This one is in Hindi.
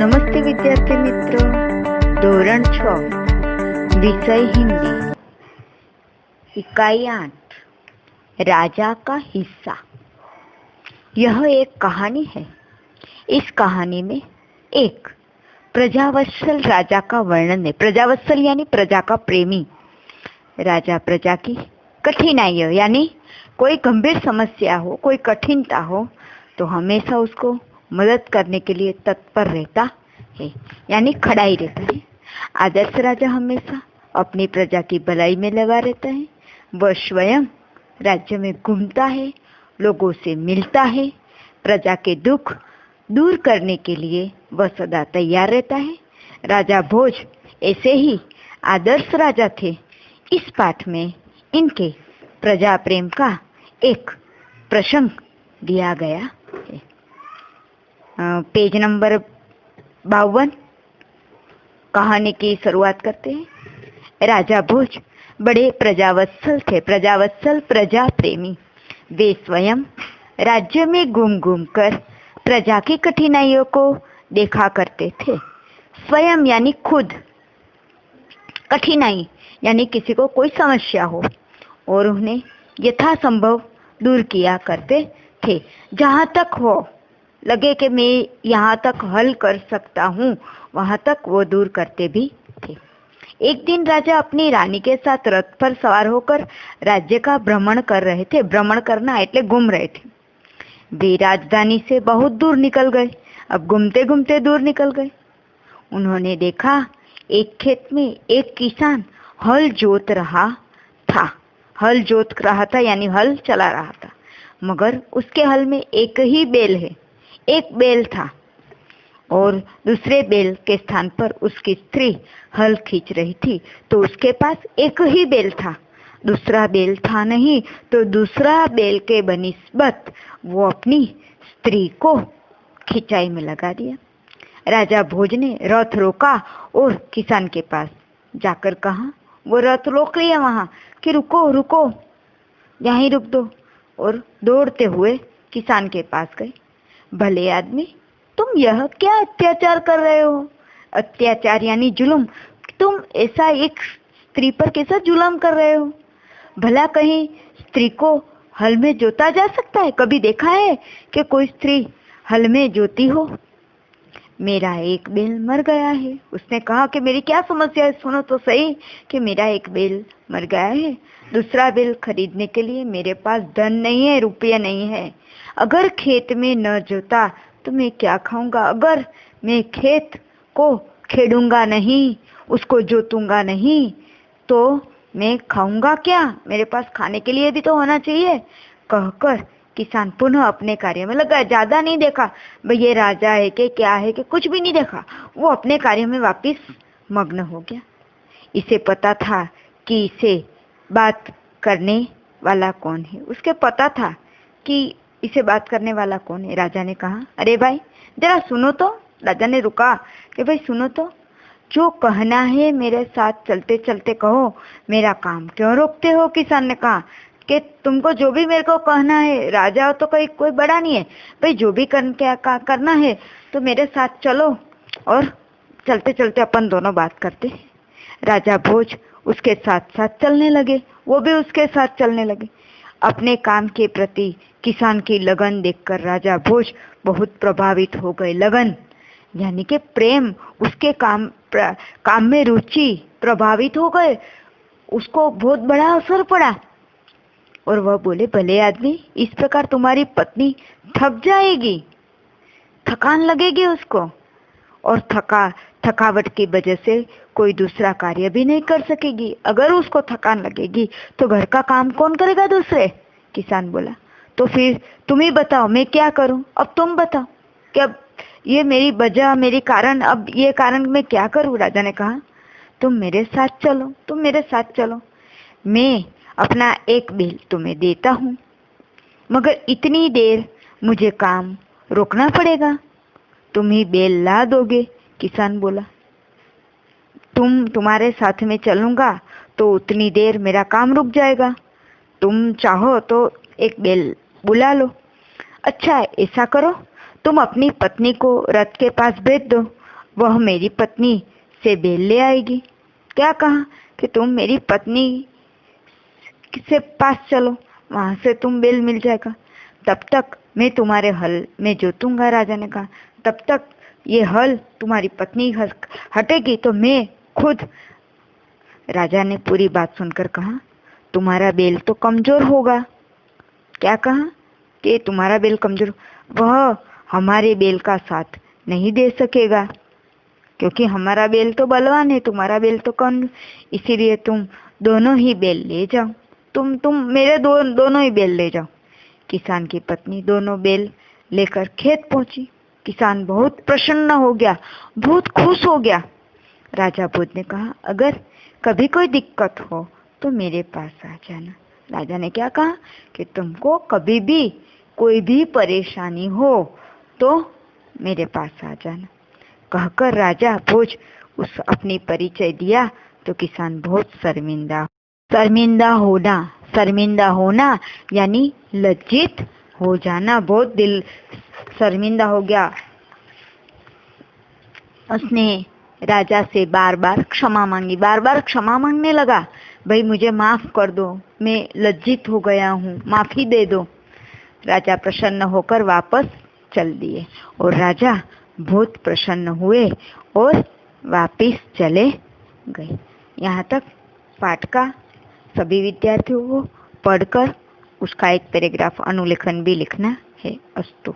नमस्ते विद्यार्थी मित्रों, धोरण 6 विषय हिंदी, इकाई 8 राजा का हिस्सा। यह एक कहानी है। इस कहानी में एक प्रजावत्सल राजा का वर्णन है। प्रजावत्सल यानी प्रजा का प्रेमी। राजा प्रजा की कठिनाइयाँ यानी कोई गंभीर समस्या हो, कोई कठिनता हो तो हमेशा उसको मदद करने के लिए तत्पर रहता है, यानी खड़ा ही रहता है। आदर्श राजा हमेशा अपनी प्रजा की भलाई में लगा रहता है। वह स्वयं राज्य में घूमता है, लोगों से मिलता है, प्रजा के दुख दूर करने के लिए वह सदा तैयार रहता है। राजा भोज ऐसे ही आदर्श राजा थे। इस पाठ में इनके प्रजा प्रेम का एक प्रसंग दिया गया है। पेज नंबर 52 कहानी की शुरुआत करते हैं। राजा भोज बड़े प्रजावत्सल थे। प्रजावत्सल प्रजा प्रेमी। वे स्वयं राज्य में घूम घूम कर प्रजा की कठिनाइयों को देखा करते थे। स्वयं यानी खुद, कठिनाई यानी किसी को कोई समस्या हो और उन्हें यथासंभव दूर किया करते थे। जहाँ तक हो लगे कि मैं यहाँ तक हल कर सकता हूँ, वहाँ तक वो दूर करते भी थे। एक दिन राजा अपनी रानी के साथ रथ पर सवार होकर राज्य का भ्रमण कर रहे थे। भ्रमण करना એટલે घूम रहे थे। वे राजधानी से बहुत दूर निकल गए। अब घूमते घूमते दूर निकल गए। उन्होंने देखा एक खेत में एक किसान हल जोत रहा था। हल जोत रहा था यानी हल चला रहा था, मगर उसके हल में एक ही बैल है। एक बैल था और दूसरे बैल के स्थान पर उसकी स्त्री हल खींच रही थी, तो उसके पास एक ही बैल था। दूसरा बैल था नहीं, तो दूसरा बैल के बनिस्बत वो अपनी स्त्री को खिंचाई में लगा दिया। राजा भोज ने रथ रोका और किसान के पास जाकर कहा, वो रथ रोक लिया वहां कि रुको रुको, यहीं रुक दो, और दौड़ते हुए किसान के पास गए। भले आदमी, तुम यह क्या अत्याचार कर रहे हो? अत्याचार यानी जुल्म। तुम ऐसा एक स्त्री पर कैसा जुल्म कर रहे हो? भला कहीं स्त्री को हल में जोता जा सकता है? कभी देखा है कि कोई स्त्री हल में जोती हो? मेरा एक बैल मर गया है। उसने कहा कि मेरी क्या समस्या है, सुनो तो सही कि मेरा एक बैल मर गया है। दूसरा बैल खरीदने के लिए मेरे पास धन नहीं है, रुपया नहीं है। अगर खेत में न जोता तो मैं क्या खाऊंगा? अगर मैं खेत को खेडूंगा नहीं, उसको जोतूंगा नहीं, तो मैं खाऊंगा क्या? मेरे पास खाने के लिए भी तो होना चाहिए। कहकर किसान पुनः अपने कार्य में लगा। ज्यादा नहीं देखा भाई ये राजा है कि क्या है कि कुछ भी नहीं देखा। वो अपने कार्य में वापस मग्न हो गया। इसे पता था कि इसे बात करने वाला कौन है। उसके पता था कि इसे बात करने वाला कौन है। राजा ने कहा, अरे भाई जरा सुनो तो। राजा ने रुका कि भाई सुनो तो, जो कहना है मेरे साथ चलते चलते कहो, मेरा काम क्यों रोकते हो? किसान ने कहा कि तुमको जो भी मेरे को कहना है, राजा तो कोई बड़ा नहीं है भाई, जो भी करना है तो मेरे साथ चलो और चलते चलते अपन दोनों बात करते हैं। राजा भोज उसके साथ साथ चलने लगे। वो भी उसके साथ चलने लगे। अपने काम के प्रति किसान की लगन देखकर राजा भोज बहुत प्रभावित हो गए। लगन यानी कि प्रेम, उसके काम में रुचि, प्रभावित हो गए। उसको बहुत बड़ा असर पड़ा और वह बोले, भले आदमी, इस प्रकार तुम्हारी पत्नी थक जाएगी, थकान लगेगी उसको, और थकावट की वजह से कोई दूसरा कार्य भी नहीं कर सकेगी। अगर उसको थकान लगेगी तो घर का काम कौन करेगा? दूसरे। किसान बोला, तो फिर तुम ही बताओ मैं क्या करूं? अब तुम बताओ कि अब ये मेरी वजह, मेरी कारण, अब ये कारण मैं क्या करूं? राजा ने कहा, तुम मेरे साथ चलो, तुम मेरे साथ चलो। मैं अपना एक बैल तुम्हें देता हूँ, मगर इतनी देर मुझे काम रोकना पड़ेगा। तुम ही बैल ला दोगे? किसान बोला, तुम्हारे साथ में चलूंगा तो उतनी देर मेरा काम रुक जाएगा। तुम चाहो तो एक बैल बुला लो। अच्छा ऐसा करो, तुम अपनी पत्नी को रथ के पास भेज दो वह मेरी पत्नी से बेल ले आएगी। क्या कहा कि तुम मेरी पत्नी के पास चलो, वहां से तुम बेल मिल जाएगा। तब तक मैं तुम्हारे हल में जोतूंगा। राजा ने कहा, तब तक ये हल तुम्हारी पत्नी हटेगी तो मैं खुद। राजा ने पूरी बात सुनकर कहा, तुम्हारा बेल तो कमजोर होगा। क्या कहा कि तुम्हारा बेल कमजोर, वह हमारे बेल का साथ नहीं दे सकेगा, क्योंकि हमारा बेल तो बलवान है, तुम्हारा बेल तो कम, इसीलिए तुम दोनों ही बेल ले जाओ। तुम मेरे दोनों ही बेल ले जाओ। किसान की पत्नी दोनों बेल लेकर खेत पहुंची। किसान बहुत प्रसन्न हो गया, बहुत खुश हो गया। राजा बुद्ध ने कहा, अगर कभी कोई दिक्कत हो तो मेरे पास आ जाना। राजा ने क्या कहा कि तुमको कभी भी कोई भी परेशानी हो तो मेरे पास आ जाना। कहकर राजा भोज उस अपनी परिचय दिया तो किसान बहुत शर्मिंदा होना यानी लज्जित हो जाना, बहुत दिल शर्मिंदा हो गया। उसने राजा से बार बार क्षमा मांगने लगा, भाई मुझे माफ कर दो, मैं लज्जित हो गया हूँ, माफी दे दो। राजा प्रसन्न होकर वापस चल दिए और राजा बहुत प्रसन्न हुए और वापस चले गए। यहाँ तक पाठ का सभी विद्यार्थियों को पढ़कर उसका एक पैराग्राफ अनुलेखन भी लिखना है। अस्तु।